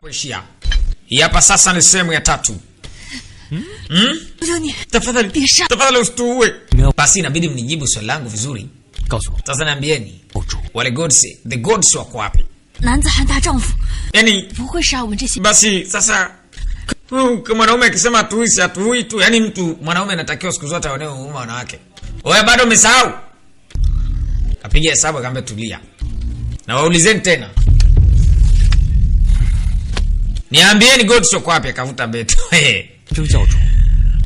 Kuishia. Hapa sasa ni sehemu ya 3. Tafadhali usituue. Basi inabidi mnijibu swali langu vizuri. Sasa niambieni, wale gods, the gods wako wapi? Yani basi sasa kama mwanaume akisema atuui tu, yani mtu mwanaume anatakiwa siku zote aone huruma wanawake. Wewe bado umesahau? Kapiga hesabu akambe tulia. Na waulizeni tena. Niambieni gods wako wapi? Akavuta beto.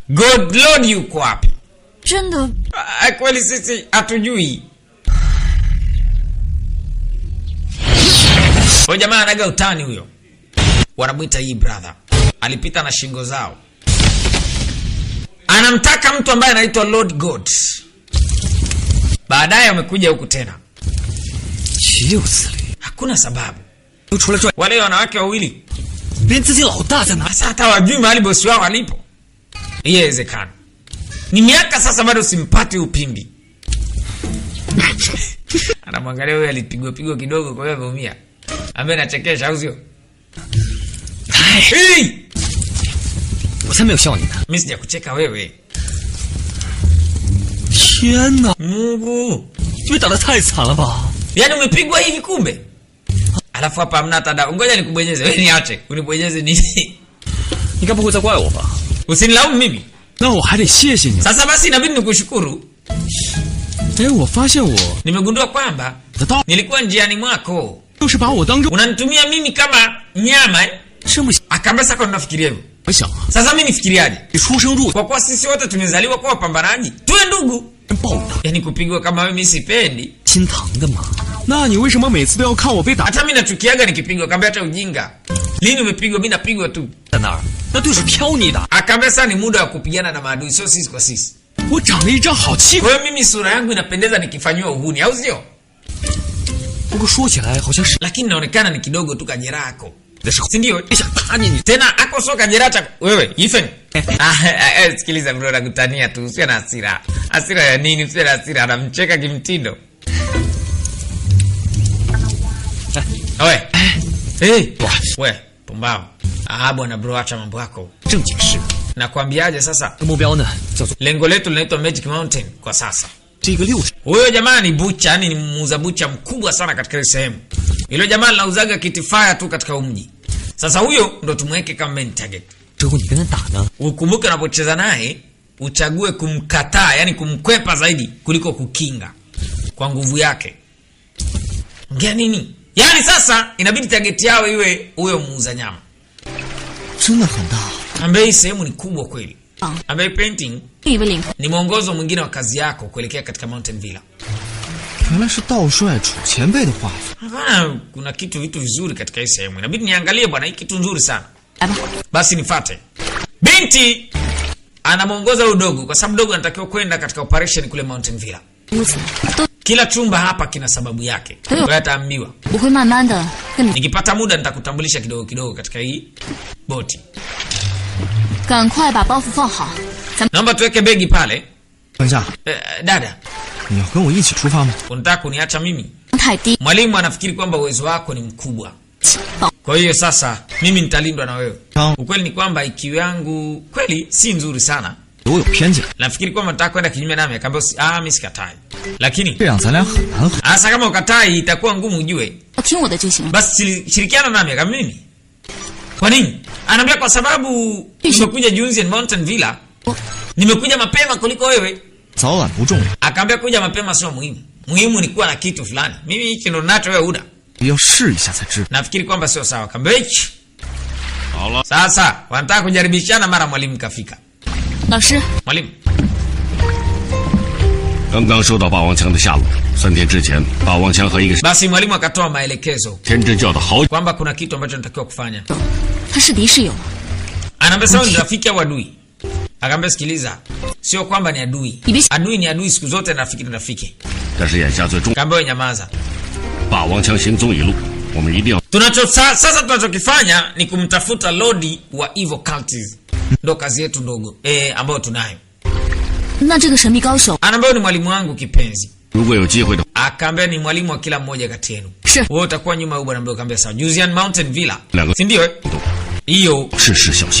God Lord yuko wapi? Kweli sisi hatujui. Huyo jamaa anaga utani huyo. Wanamuita hii brother. Alipita na shingo zao. Anamtaka mtu ambaye anaitwa Lord God. Baadaye amekuja huku tena. Hakuna sababu. Wale wanawake wawili sasa hata wajui mahali bosi wao alipo. Iwezekana. Ni miaka sasa bado simpati upimbi. Anamwangalia huyo alipigwa kidogo kwa hiyo ameumia. Ambaye anachekesha au sio? Hey! Mimi sijakucheka wewe. Tiana. Mungu. Yaani umepigwa hivi kumbe? Alafu hapa hamna hata dawa. Ngoja nikubonyeze. Wewe niache. Unibonyeze nini? Nikapokuza kwa wewe. Usinilaumu mimi. Na wewe hadi xie ni. Sasa basi inabidi nikushukuru. Nimegundua kwamba nilikuwa njiani mwako. Unanitumia mimi kama nyama eh? Akamba sasa unafikiria hivyo. Sasa mimi nifikiriaje? Kwa kuwa sisi wote tumezaliwa kwa wapambanaji. Tuwe ndugu. Yaani kupigwa kama wewe mimi sipendi. Hata mimi nachukiaga nikipigwa kamba hata ujinga. Lini umepigwa? Mimi napigwa tu. Akamba sasa ni muda wa kupigana na maadui, sio sisi kwa sisi. Wewe mimi sura yangu inapendeza nikifanywa uhuni, au sio? Lakini naonekana ni kidogo tu kajeraha yako. Si ndio? Tena ako soka jeraha wewe, Ethan. Sikiliza bro, nakutania tu, usio na hasira. Hasira ya nini? Usio na hasira, anamcheka kimtindo. Oe. We, pumbavu. Bwana bro, acha mambo yako. Nakwambiaje sasa? Lengo letu linaitwa Magic Mountain kwa sasa. Huyo jamaa ni bucha, yani ni muuza bucha mkubwa sana katika sehemu. Hilo jamaa linauzaga kitifaya tu katika mji. Sasa huyo ndo tumweke kama main target. Ukumbuke unapocheza naye, uchague kumkataa, yani kumkwepa zaidi kuliko kukinga kwa nguvu yake. Ongea nini? Yani sasa inabidi target yao iwe huyo muuza nyama. Ambaye sehemu ni kubwa kweli. Ambaye painting ni mwongozo mwingine wa kazi yako kuelekea katika Mountain Villa. Kuna vitu vizuri katika hii sehemu. Inabidi niangalie bwana, hii kitu nzuri sana. Basi nifuate. Binti anamuongoza udogo kwa sababu dogo anatakiwa kwenda katika operation kule Mountain Villa. Kila chumba hapa kina sababu yake. Kwa ataambiwa. Nikipata muda nitakutambulisha kidogo katika hii boti. Naomba tuweke begi pale. Dada. Unataka kuniacha mimi? Mwalimu anafikiri kwamba uwezo wako ni mkubwa. Kwa hiyo sasa mimi nitalindwa na wewe. Ukweli ni kwamba IQ yangu kweli si nzuri sana. Nafikiri kwamba nataka kwenda kinyume nami, akamwambia mimi sikatai. Lakini sasa kama ukatai itakuwa ngumu ujue. Basi shirikiana nami kama mimi. Kwa nini? Anaambia kwa sababu nimekuja Junzi and Mountain Villa. Nimekuja mapema kuliko wewe. Akaambia kuja mapema sio muhimu. Muhimu ni kuwa na kitu fulani. Mimi hicho ndo nacho wewe una. Nafikiri kwamba sio sawa. Akaambia sasa wanataka kujaribishana mara mwalimu kafika. Mwalimu. 刚刚收到霸王枪的下落，3天之前，霸王枪和一个 Basi mwalimu akatoa maelekezo 天真教的好 kwamba kuna kitu ambacho natakiwa kufanya. Anaambia sawa, ni rafiki au adui? Akaambia sikiliza, sio kwamba ni adui. Adui ni adui siku zote, na rafiki ni rafiki. 但是眼下最重， Akaambia nyamaza. 霸王枪行踪已露，我们一定要 Sasa tunachokifanya ni kumtafuta Lord wa Evil Cultists. Ndo kazi yetu ndogo ambayo tunayo. Anaambia ni mwalimu wangu kipenzi. Akaambia ni mwalimu wa kila mmoja kati yenu. Wewe utakuwa nyuma huko bwana, akaambia sawa. Juzian Mountain Villa. Si ndio? Hiyo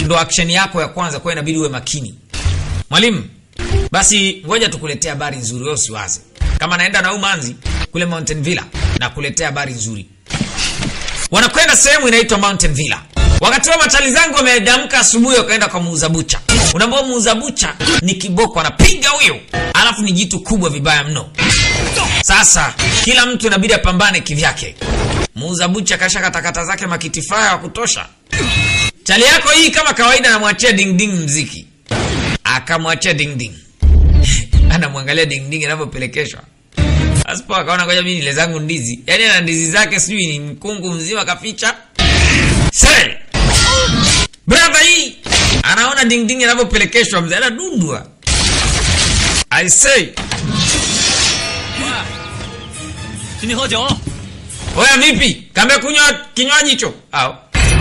ndo action yako ya kwanza, kwa inabidi uwe makini. Mwalimu, basi ngoja tukuletea habari nzuri, wewe usiwaze. Kama naenda na Umanzi kule Mountain Villa na kuletea habari nzuri. Wanakwenda sehemu inaitwa Mountain Villa. Wakati wa machali zangu wamedamka asubuhi wakaenda kwa muuza bucha. Unaambia muuza bucha ni kiboko, anapiga huyo. Alafu ni jitu kubwa vibaya mno. Sasa kila mtu inabidi apambane kivyake. Muuza bucha kasha katakata zake makitifaya wa kutosha. Chali yako hii kama kawaida anamwachia ding ding mziki. Akamwachia ding ding. Anamwangalia ding ding anapopelekeshwa. Asipo akaona ngoja mimi nile zangu ndizi. Yaani ana ndizi zake sijui ni mkungu mzima kaficha. Say! Brother hii anaona ding ding anapopelekeshwa mzee anadundwa. I say. Sini hoja. Oya vipi? Kaambia kunywa kinywaji hicho. Au.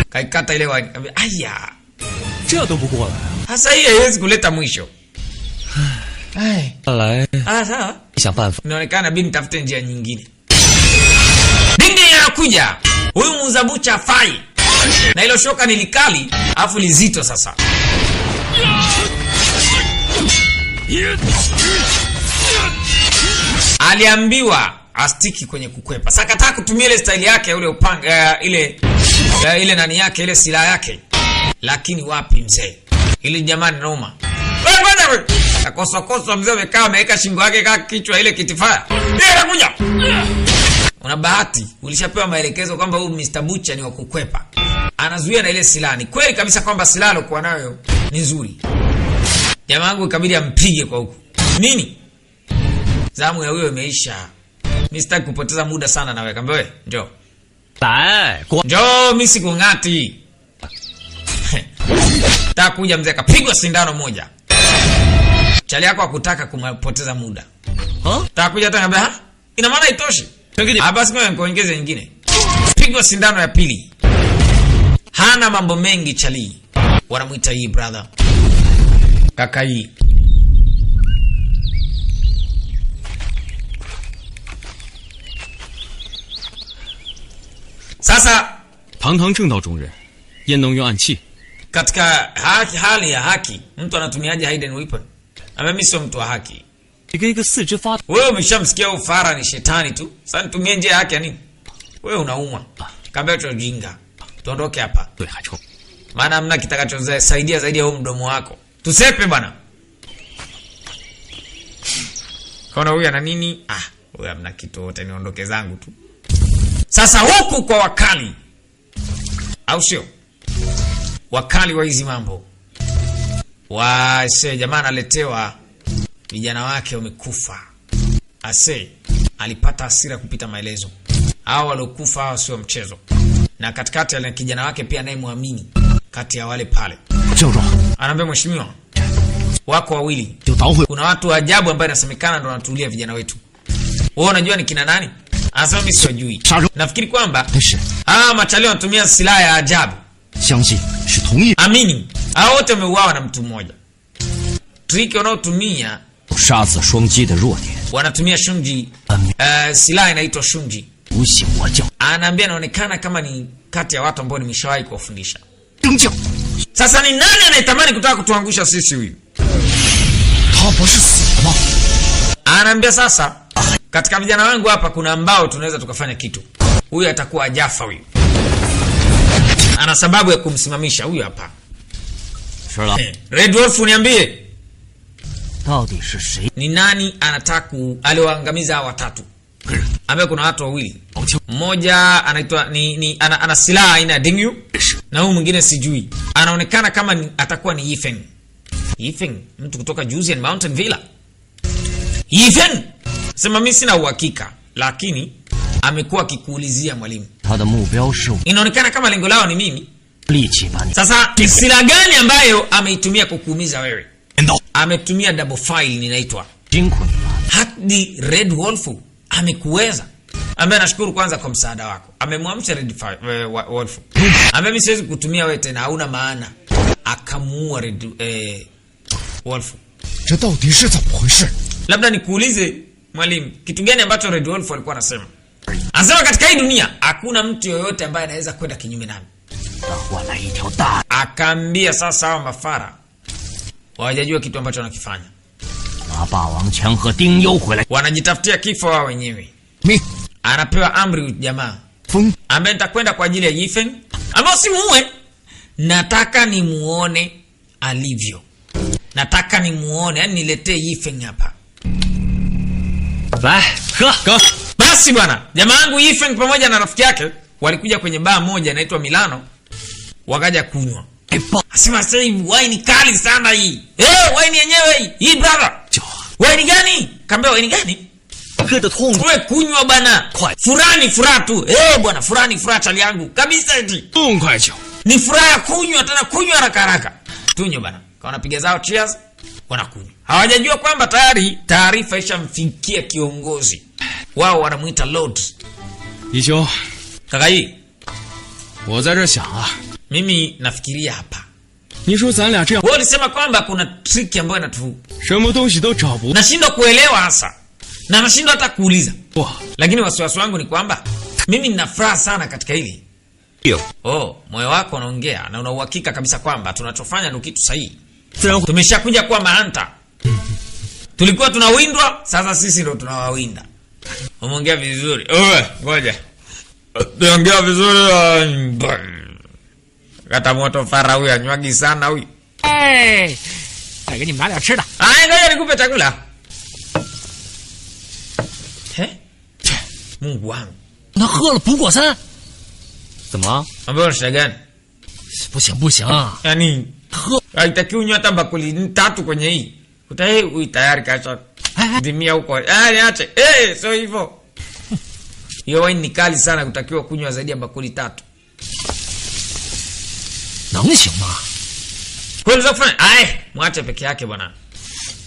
Kaikata ile wani. Kaambia aya. Sasa hii haiwezi kuleta mwisho. Ai. Sawa. Inaonekana bini tafute njia nyingine. Dingi anakuja. Huyu muuza bucha afai. Na hilo shoka ni likali, afu lizito sasa. Aliambiwa astiki kwenye kukwepa. Sasa kataka kutumia ile style yake ule upanga ile nani yake ile silaha yake. Lakini wapi mzee? Ili jamani Roma. Wewe akosokoso mzee amekaa ameweka shingo yake kama kichwa ile kitifaya. Anakuja. Una bahati, ulishapewa maelekezo kwamba huyu Mr. Butcher ni wa kukwepa. Anazuia na ile silaha. Ni kweli kabisa kwamba silaha alokuwa nayo ni nzuri. Jamaa wangu ikabidi ampige kwa huku. Nini? Zamu ya huyo imeisha. Mimi sitaki kupoteza muda sana na wewe. Kaambia wewe, njoo. Njoo mimi sikungati. Taka kuja mzee akapigwa sindano moja. Chali yako hakutaka kupoteza muda. Taka kuja hata ngambia, ina maana itoshi. Basi ngoja nikuongeze nyingine. Pigwa sindano ya pili. Hana mambo mengi chali. Wanamuita hii brother. Kaka hii. Sasa Tang正道中人焉能用暗器 katika hali ya haki mtu anatumiaje hidden weapon? Mimi sio mtu wa haki. Wewe umeshamsikia ufara ni shetani tu. Sasa nitumie nje yake ya nini? Wewe unaumwa. Kaambia tu ujinga. Tuondoke hapa. Maana hamna kitakachosaidia zaidi ya huo mdomo wako. Tusepe bwana. Kaona huyu ana nini? Huyu hamna kitu wote, niondoke zangu tu. Sasa huku kwa wakali. Au sio? Wakali wa hizi mambo. Wase jamaa analetewa vijana wake wamekufa. Ase alipata hasira kupita maelezo. Hao waliokufa hao sio mchezo. Na katikati ya kijana wake pia naye muamini kati ya wale pale. Anaambia mheshimiwa, wako wawili. Kuna watu wa ajabu ambao inasemekana ndio wanatulia vijana wetu. Wewe unajua ni kina nani? Anasema mimi sijui. Nafikiri kwamba machalio wanatumia silaha ya ajabu. Amini. Hao wote wameuawa na mtu mmoja. Trick wanaotumia wanatumia shunji. Silaha inaitwa shunji. Anaambia inaonekana kama ni kati ya watu ambao nimeshawahi kuwafundisha. Sasa ni nani anayetamani kutaka kutuangusha sisi huyu? Anaambia sasa katika vijana wangu hapa kuna ambao tunaweza tukafanya kitu. Huyu atakuwa ajafa huyu. Ana sababu ya kumsimamisha huyu hapa. Red Wolf niambie. Ni nani anataka aliwaangamiza hawa watatu? Ambaye kuna watu wawili. Mmoja anaitwa ana silaha aina ya Dingyu na huyu mwingine sijui. Anaonekana kama atakuwa ni Yifeng. Yifeng, mtu kutoka Juzian Mountain Villa. Yifeng. Sema mimi sina uhakika, lakini amekuwa akikuulizia mwalimu. Inaonekana kama lengo lao ni mimi. Sasa silaha gani ambayo ameitumia kukuumiza wewe? Ametumia double file ninaitwa. Hadi Red Wolf amekuweza. Ambaye nashukuru kwanza kwa msaada wako. Amemwamsha Red Wolf. Ambaye mimi siwezi kutumia wewe tena, hauna maana. Akamuua Red Wolf. Labda nikuulize mwalimu, kitu gani ambacho Red Wolf alikuwa anasema? Anasema katika hii dunia hakuna mtu yoyote ambaye anaweza kwenda kinyume nami. Akaambia sasa hawa mafara hawajajua kitu ambacho wanakifanya. Wanajitafutia kifo wao wenyewe. Anapewa amri jamaa ambaye nitakwenda kwa ajili ya Yifeng, ambao si muue. Nataka ni muone alivyo. Nataka ni muone, yani niletee Yifeng hapa. Basi bwana, jamaa yangu Yifeng pamoja na rafiki yake walikuja kwenye baa moja inaitwa Milano, wakaja kunywa. Asema sasa hivi wine kali sana hii. Wine yenyewe hii brother. Wine gani? Kaambia wine gani? Wewe kunywa bana. Furaha tu. Bwana furaha chali yangu. Kabisa eti. Ni furaha kunywa, tena kunywa haraka haraka. Tunywa bana. Kwa wanapiga zao cheers, wanakunywa. Hawajajua kwamba tayari taarifa ishamfikia kiongozi. Wao wanamuita Lord. Isho. Kaka hii. Mimi nafikiria hapa. Wewe ulisema kwamba kuna trick ambayo inatu. Nashindwa kuelewa hasa. Na nashindwa hata kuuliza. Lakini wasiwasi wangu ni kwamba mimi nina furaha sana katika hili. Moyo wako unaongea na una uhakika kabisa kwamba tunachofanya ni kitu sahihi. Tumeshakuja kuwa mahanta. Tulikuwa tunawindwa, sasa sisi ndio tunawawinda. Umeongea vizuri. Ngoja. Tuongea vizuri. Kata moto fara huyu anywagi sana huyu. Ngoja nikupe chakula. Mungu wangu. 他喝了补果参。怎么了？ Ambayo shida gani? 不行。 Yaani haitakiwi unywe hata bakuli 3 kwenye hii. Tayari kasha dimia huko. Niache. Sio hivyo. Hiyo wine ni kali sana, kutakiwa kunywa zaidi ya bakuli 3. 能行吗？ Kwani zafanya? Mwache peke yake bwana.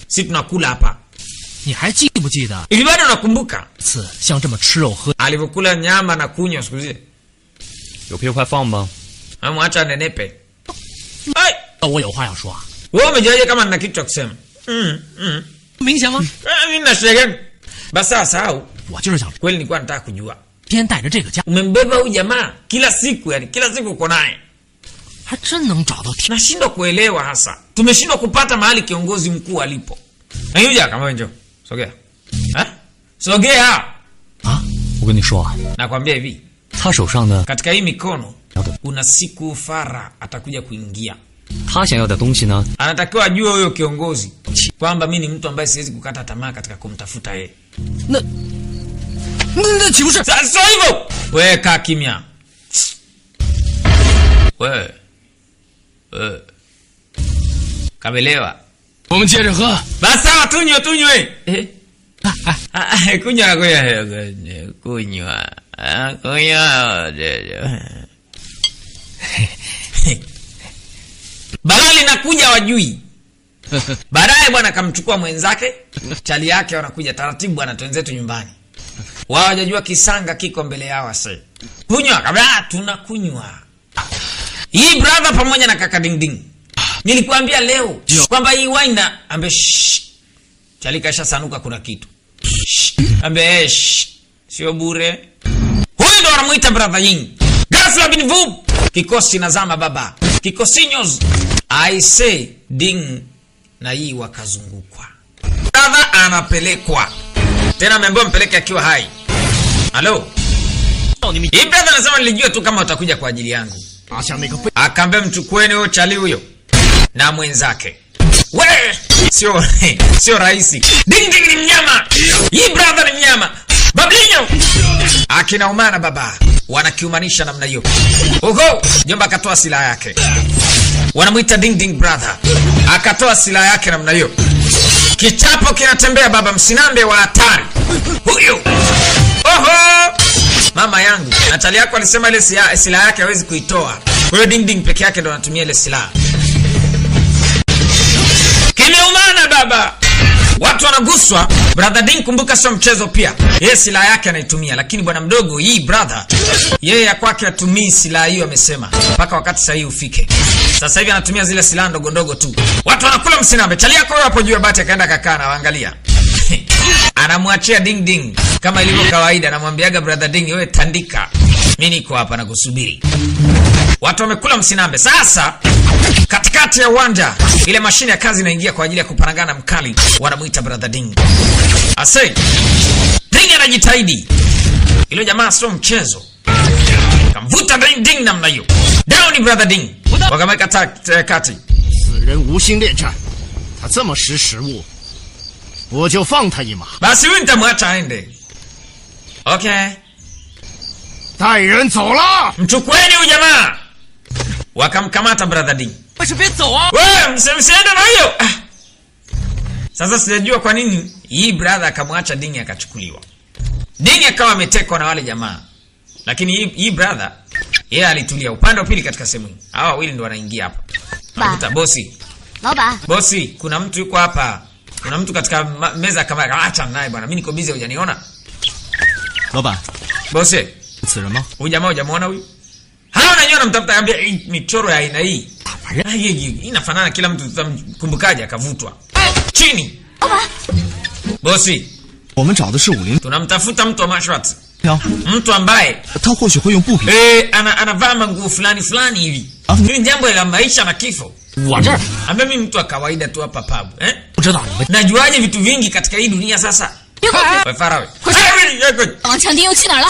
Sisi tunakula hapa. 你还记不记得？ Ili bado nakumbuka 次像这么吃肉喝 alivyokula nyama na kunywa siku zile. 有屁快放吧。 Mwacha nenepe. 我有话要说啊。 Wewe umejaje kama nina kitu cha kusema? 明显吗？ Mimi na shida gani? Basi sahau. 我就是想 Kweli nilikuwa nataka kujua. 边带着这个家， Umembeba huyu jamaa kila siku, yani kila siku uko naye. 还真能找到。 Nashindwa kuelewa hasa. Tumeshindwa kupata mahali kiongozi mkuu alipo. Na yuja kama wewe njoo. Sogea. Sogea. 我跟你说啊， Nakwambia hivi. 他手上的 Katika hii mikono kuna siku Fara atakuja kuingia. 他想要的东西呢？ Anatakiwa ajue huyo kiongozi kwamba mimi ni mtu ambaye siwezi kukata tamaa katika kumtafuta yeye. 那岂不是？ Sasa hivyo. Wewe kaa kimya. Wewe. Kabelewa. 我们接着喝。 Basi tunywe. Kunywa. Balali nakuja wajui. Baadaye bwana kamchukua mwenzake, chali yake wanakuja taratibu bwana, twenzetu nyumbani. Wao hawajajua kisanga kiko mbele yao sasa. Kunywa kabla tunakunywa. Hii brother pamoja na kaka Ding Ding. Nilikuambia leo kwamba hii wine ambe chali kasha sanuka kuna kitu. Ambe sio bure. Huyu ndo anamuita brother Ying. Ghafla bin Vub. Kikosi nazama baba. Kikosinyos. I say Ding na hii wakazungukwa. Brother anapelekwa. Tena ameambiwa mpeleke akiwa hai. Halo. Hii brother anasema nilijua tu kama utakuja kwa ajili yangu. Akaambia mchukueni huyo chali huyo na mwenzake. Sio rahisi. Ding Ding ni mnyama. Hii brother ni mnyama. Bablinyo. Akinaumana baba. Wanakiumanisha namna hiyo. Jomba akatoa silaha yake. Wanamuita Ding Ding brother. Akatoa silaha yake namna hiyo. Kichapo kinatembea baba, msinambe wa hatari. Huyo. Mama yangu, Natali yako alisema ile silaha yake hawezi kuitoa. Kwa hiyo Ding Ding peke yake ndo anatumia ile silaha. Kimeumana baba. Watu wanaguswa. Brother Ding kumbuka sio mchezo pia. Yeye silaha yake anaitumia, lakini bwana mdogo hii brother yeye ya kwake atumii silaha hiyo amesema. Mpaka wakati sahihi ufike. Sasa hivi anatumia zile silaha ndogo ndogo tu. Watu wanakula msinambe. Chali yako hapo juu ya bati akaenda kakaa na waangalia. anamwachia Ding Ding kama ilivyo kawaida, anamwambiaga brother Ding, wewe tandika, mimi niko hapa na kusubiri. Watu wamekula msinambe. Sasa katikati ya uwanja ile mashine ya kazi inaingia kwa ajili ya kuparangana mkali, wanamuita brother Ding. Asai Ding anajitahidi, ile jamaa sio mchezo, kamvuta Ding Ding namna hiyo. Down ni brother Ding, wakamweka kati. 此人无心恋战，他这么识时务，我就放他一马。 Basi huyu nitamwacha aende. Okay. 带人走了。 Mchukueni huyu jamaa. Wakamkamata brother Ding. 为什么别走啊？ Wewe msiende na hiyo. Sasa sijajua kwa nini hii brother akamwacha Ding akachukuliwa. Ding akawa ametekwa na wale jamaa. Lakini hii brother yeye alitulia upande wa pili katika sehemu hii. Hawa wawili ndio wanaingia hapa. Nakuta bosi. Baba. Bosi, kuna mtu yuko hapa. Kuna mtu katika meza kama acha naye bwana. Mimi niko busy hujaniona. 老板， Bosi, 此人吗？ huyu jamaa hujamuona huyu? Hao unanyona mtafuta ambia michoro ya aina hii. Inafanana kila mtu tutamkumbukaje akavutwa. Chini. Bosi, 我们找的是武林 tunamtafuta mtu wa martial 枪， mtu ambaye 他或许会用布匹。 anavaa manguo fulani fulani hivi. Hili jambo la maisha na kifo. 我这儿 Ambaye mimi mtu wa kawaida tu hapa pub, 不知道你们 Najuaje vitu vingi katika hii dunia sasa? Wewe Farawe.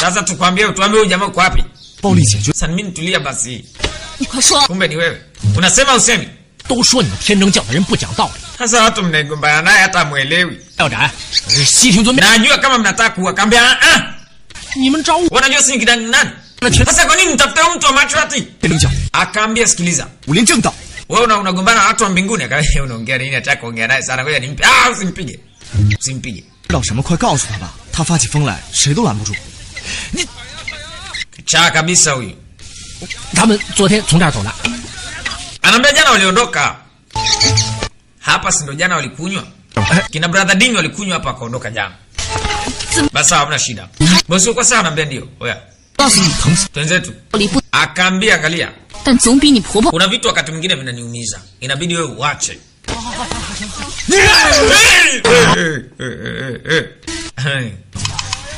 Sasa tukwambie huyu jamaa uko wapi? 暴力解决。 Sasa mimi nitulia basi. 你快说！ Kumbe ni wewe. Unasema usemi? 都说你们天正教的人不讲道理。 Sasa watu mnagombana naye hata muelewi. 校长，我是西庭遵命。 Najua kama mnataka kuwakambia 你们找我 wanajua si kidani nani? Sasa kwa nini mtafuta mtu wa machwati? 天正教， Akaambia sikiliza. 武林正道。 Wewe unagombana na watu wa mbinguni, akaambia unaongea nini? Nataka kuongea naye sana. Ngoja nimpe. Usimpige. Usimpige. 知道什么快告诉他吧，他发起疯来谁都拦不住。你 Cha kabisa huyu. 他们昨天从这儿走了。 Anaambia jana waliondoka. Hapa si ndo jana walikunywa? Kina brother Ding walikunywa hapa akaondoka jana. Basi hamna shida. Bosi uko sawa anambia ndio. Oya. 告诉你， Twenzetu. 里不， Akaambia angalia. 但总比你婆婆 Kuna vitu wakati mwingine vinaniumiza. Inabidi wewe uache.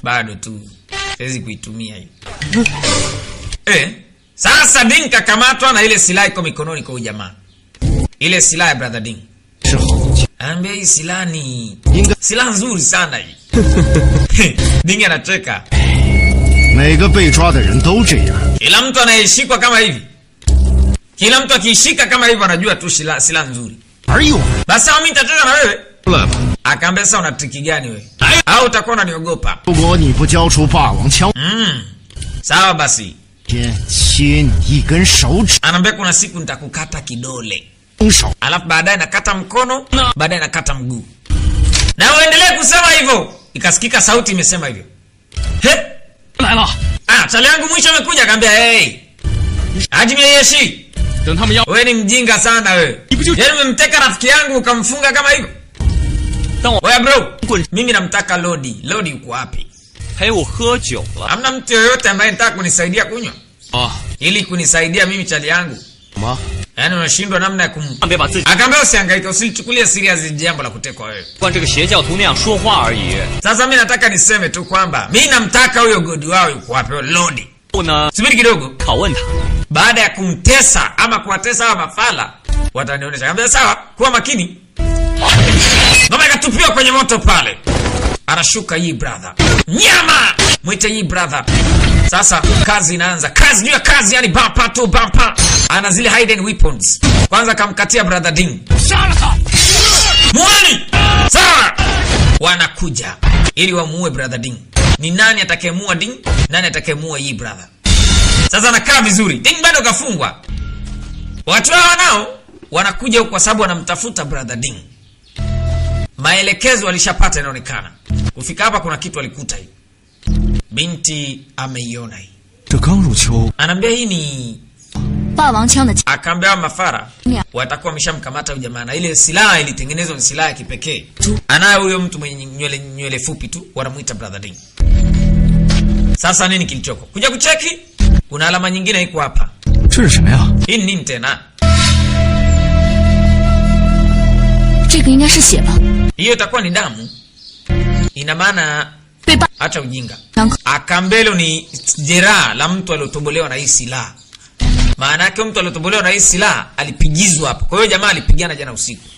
Bado tu. Siwezi kuitumia hii. Sasa Ding kakamatwa na ile silaha iko mikononi kwa jamaa. Ile silaha ya brother Ding. 是好剑， Ambia hii silaha ni 应该 silaha nzuri sana hii. Ding anacheka. 每个被抓的人都这样。 Kila mtu anayeshikwa kama hivi. Kila mtu akishika kama hivi anajua tu silaha nzuri. 而有 Basi mimi nitacheza na wewe. 来吧， Akaambia sasa una triki gani wewe? Au utakuwa unaniogopa? 如果你不交出霸王枪， Sawa basi. 先切你一根手指， Anaambia kuna siku nitakukata kidole. 手 Alafu baadaye nakata mkono, baadaye nakata mguu. Na uendelee kusema hivyo. Ikasikika sauti imesema hivyo. He? 来了， Chali yangu mwisho amekuja akaambia, "Hey. Hajime Yeshi, 等他们要 wewe ni mjinga sana wewe. Yaani umemteka rafiki yangu ukamfunga kama hivyo?" 当我 Oya bro, mimi namtaka Lodi. Lodi yuko wapi? 陪我喝酒了 Hamna mtu yoyote ambaye anataka kunisaidia kunywa? 啊？ Ili kunisaidia mimi chali yangu. 什么？ Yaani unashindwa namna ya 别把自己 Akaambia usihangaike, usilichukulie serious jambo la kutekwa wewe. 惯这个邪教徒那样说话而已。 Sasa mimi nataka niseme tu kwamba mimi namtaka huyo godi wao yuko wapi? Lodi. 后呢， Subiri kidogo. 拷问他， Baada ya kumtesa ama kuwatesa hawa mafala watanionyesha. Akaambia sawa, kuwa makini. Ngoma ikatupiwa kwenye moto pale. Anashuka hii brother. Nyama! Mwite hii brother. Sasa kazi inaanza. Kazi juu ya kazi, yani bumper to bumper. Ana zile hidden weapons. Kwanza kamkatia brother Ding. 杀了他！ Muani! Sawa! Wanakuja ili wamuue brother Ding. Ni nani atakayemuua Ding? Nani atakayemuua hii brother? Sasa nakaa vizuri. Ding bado kafungwa. Watu hao nao wanakuja huko kwa sababu wanamtafuta brother Ding. Maelekezo walishapata inaonekana. Kufika hapa kuna kitu alikuta hii. Binti ameiona hii. 这刚入秋， Anaambia hii ni 霸王枪的 akaambia mafara watakuwa wameshamkamata huyu jamaa na ile silaha ilitengenezwa ni silaha ya kipekee. Anayo huyo mtu mwenye nywele fupi tu wanamuita brother Ding. Sasa nini kilichoko? Kuja kucheki kuna alama nyingine iko hapa. 这是什么呀？ Hii ni nini tena? 这个应该是血吧？ Hiyo itakuwa ni damu. ina maana acha ujinga. Akambelo ni jeraha la mtu aliyotobolewa na hii silaha. Maana yake mtu aliyotobolewa na hii silaha alipigizwa hapo. Kwa hiyo jamaa alipigana jana usiku.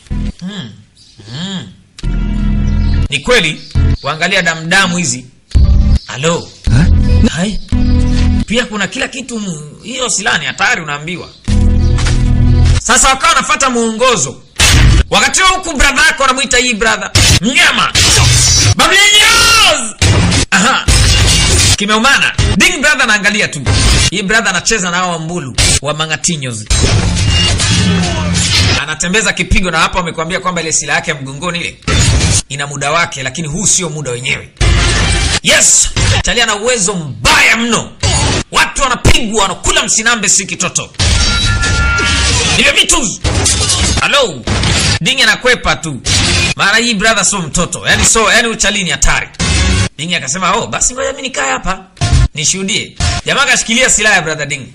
Ni kweli, waangalia damu hizi. Halo. Hai. Pia kuna kila kitu hiyo silaha ni hatari unaambiwa. Sasa wakawa wanafuata muongozo. Wakati huku brother yako anamuita hii brother mnyama. Bablios! Aha. Kimeumana. Ding brother anaangalia tu. Hii brother anacheza na hao mbulu wa Mangatinhos. Anatembeza kipigo na hapo amekwambia kwamba ile silaha yake ya mgongoni ile ina muda wake, lakini huu sio muda wenyewe. Yes! Talia na uwezo mbaya mno. Watu wanapigwa wanakula msinambe si kitoto. Niwe vitu. Hello. Ding anakwepa tu. Maana hii brother sio mtoto. Yaani uchalini hatari. Ding akasema, "Oh, basi ngoja mimi nikae hapa. Nishuhudie." Jamaa kashikilia silaha ya brother Ding.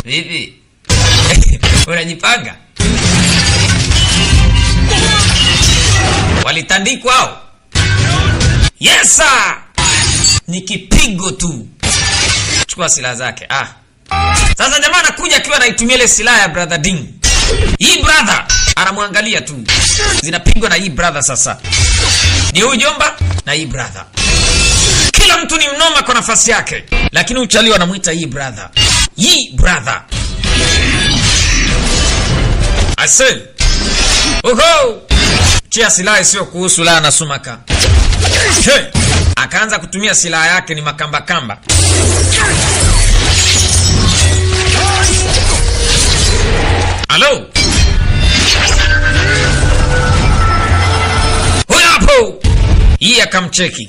Vipi? Unajipanga? Walitandikwa hao. Yes sir. Ni kipigo tu. Chukua silaha zake. Sasa jamaa anakuja akiwa anaitumia ile silaha ya brother Ding. Hii brother anamwangalia tu. Zinapigwa na hii brother sasa. Ni huyu jomba na hii brother. Kila mtu ni mnoma kwa nafasi yake. Lakini uchali wanamuita hii brother. Hii brother. Asel. Oho. Chia silaha sio kuhusu la na Sumaka. Hey. Akaanza kutumia silaha yake ni makamba kamba. Halo. Huyo hapo. Hii akamcheki.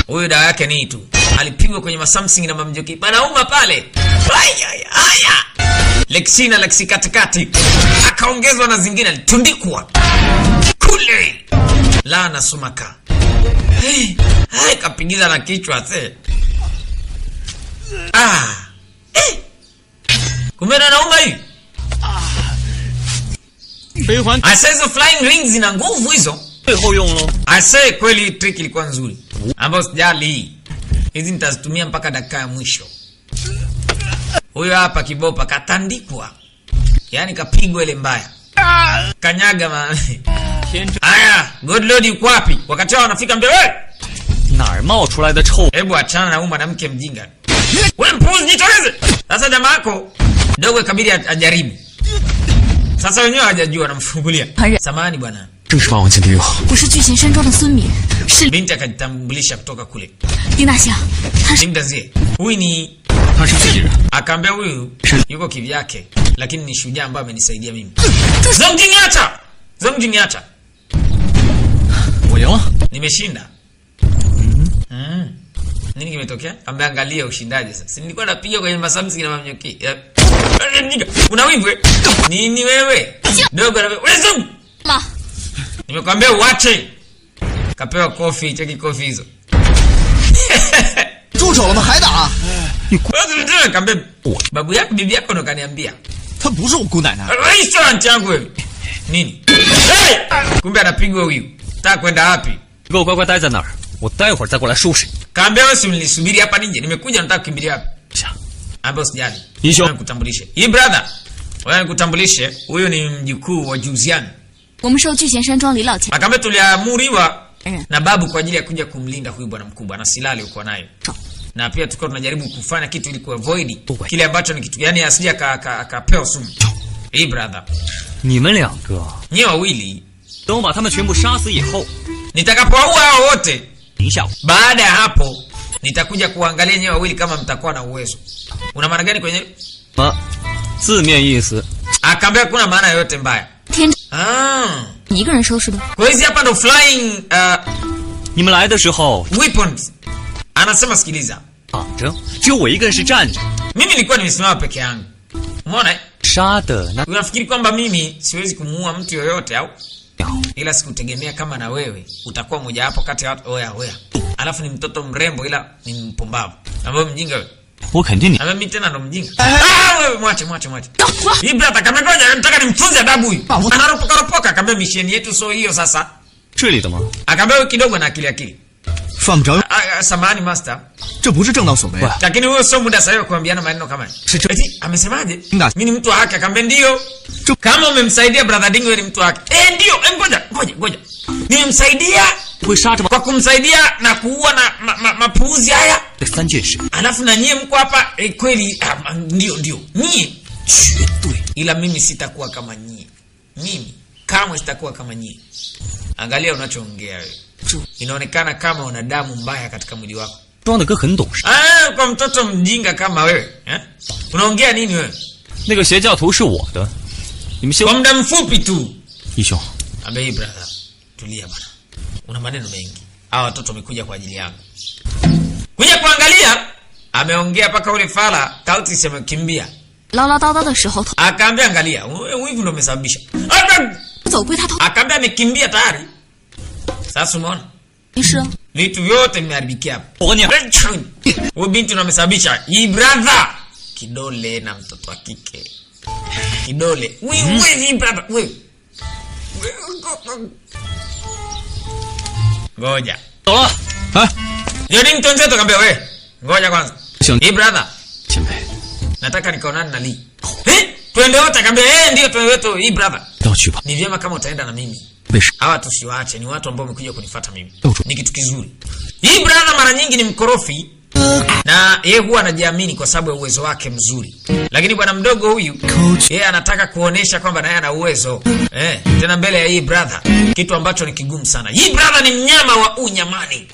Huyo dawa yake ni tu. Alipigwa kwenye masamsing na mamjoki. Panauma pale. Haya. Lexi katikati. Akaongezwa na zingine alitundikwa. Kule. La na Sumaka. Hey, kapigiza na kichwa se. Kumena nauma hii. Asa hizo flying rings zina nguvu hizo. Asa kweli trick ilikuwa nzuri. Ambao sijali. Hizi nitazitumia mpaka dakika ya mwisho. Huyo hapa kibopa katandikwa. Yaani kapigwa ile mbaya. Kanyaga Aya, good lord yuko wapi? Wakati wao wanafika mbele. Hebu achana na huyu mwanamke mjinga. Wewe mpuzi jitoleze. Sasa jamaa yako dogo ikabidi ajaribu. Sasa wenyewe hajajua anamfungulia. Samahani bwana. Binti akajitambulisha kutoka kule. Dindazie. Huyu ni akaambia huyu yuko kivyake lakini ni shujaa ambaye amenisaidia mimi. Zomjiniacha. Nimeshinda. Nini kimetokea? Ameangalia ushindaji sasa. Si nilikuwa napiga kwenye masamsi na mamnyoki. Una wivu? Nini wewe? Dogo na wewe. Ma. Nimekwambia uache. Kapewa kofi, cheki kofi hizo. 住手了吗？还打？ 你kambe babu yako bibi yako ndo kaniambia. 她不是我姑奶奶。 Restaurant yangu wewe. Nini? Kumbe anapigwa huyu. Nataka kwenda wapi? 你给我乖乖待在那儿，我待会儿再过来收拾。 Kaambia wewe usinisubiri hapa nje. Nimekuja nataka kukimbilia hapa. Ambapo sijali. Nisho nikutambulishe. Hii brother. Wewe nikutambulishe. Huyu ni mjukuu wa Juzian. 我们受聚贤山庄李老前。 Akambe tuliamuriwa na babu kwa ajili ya kuja kumlinda huyu bwana mkubwa na silaha aliyokuwa nayo. Na pia tulikuwa tunajaribu kufanya kitu ili kuavoid kile ambacho ni kitu yani asije akapewa sumu. Hii brother. 你们两个， Nyewe wawili 等我把他们全部杀死以后， nitakapowaua hao wote 一下午 baada ya hapo nitakuja kuangalia nyewe wawili kama mtakuwa na uwezo. Una maana gani kwenye? 字面意思。 Akaambia kuna maana yoyote mbaya. 天， 你 一个人收拾的。 Kwa hiyo hapa ndo flying 你们来的时候 weapons. Anasema sikiliza. 躺着，只有我一个人是站着。 Mimi nilikuwa nimesimama peke yangu. Umeona? 杀的那 Unafikiri kwamba mimi siwezi kumuua mtu yoyote au? Ila sikutegemea kama na wewe utakuwa mmoja wapo kati ya watu oya. Alafu ni mtoto mrembo ila ni mpumbavu. Ambaye mjinga wewe. 我肯定你。 Mimi tena ndo mjinga. Wewe mwache. Hii brother kama ngoja nataka nimfunze adabu huyu. Anaropoka ropoka kama mission yetu sio hiyo sasa. 这里的吗？ Akaambia kidogo na akili. 犯不着。 Samahani master. 这不是正当所为。 Lakini huyo sio muda sahihi kuambiana maneno kama haya. Eti amesemaje? Nga. Mimi ni mtu wa haki. Akaambia ndio. Kama umemsaidia brother Dingo ni mtu wa haki. Ndio. Ngoja. Nimemsaidia kwa kumsaidia na kuua na mapuuzi haya. 3件事。 Alafu na nyie mko hapa kweli ndio. Nyie 绝对 ila mimi sitakuwa kama nyie. Mimi kamwe sitakuwa kama nyie. Angalia unachoongea wewe. Inaonekana kama una damu mbaya katika mwili wako. 装的跟很懂事。 kwa mtoto mjinga kama wewe, eh? Unaongea nini wewe? 那个邪教徒是我的，你们kwa muda mfupi tu. 义兄， Ambe brother, tulia bwana. Una maneno mengi. Hawa watoto wamekuja kwa ajili yako. Kuja kuangalia, ameongea paka ule fala, kauti sema kimbia. 唠唠叨叨的时候， Akaambia angalia, wewe ndio umesababisha. 走归他头。 Akaambia amekimbia tayari. Sasa umeona? 没事。 Vitu vyote vimeharibikia hapo. 我跟你 Huyu binti ndo amesababisha. Hii brother kidole na mtoto wa kike. Kidole. Wewe hii brother, wewe. Ngoja. 走了。 Yoni mtu nzeto kaambia wewe. Ngoja kwanza. Hii brother. 前辈， Nataka nikaonane na Lee. Twende wote kaambia ndio twende wote hii brother. 要去吧。 Ni vyema kama utaenda na mimi. 为什么？ Hawa tusiwaache, ni watu ambao wamekuja kunifuata mimi. 到处 Ni kitu kizuri. Hii brother mara nyingi ni mkorofi na yeye huwa anajiamini kwa sababu ya uwezo wake mzuri. Lakini bwana mdogo huyu yeye anataka kuonesha kwamba naye ana uwezo. Tena mbele ya hii brother, kitu ambacho ni kigumu sana. Hii brother ni mnyama wa unyamani.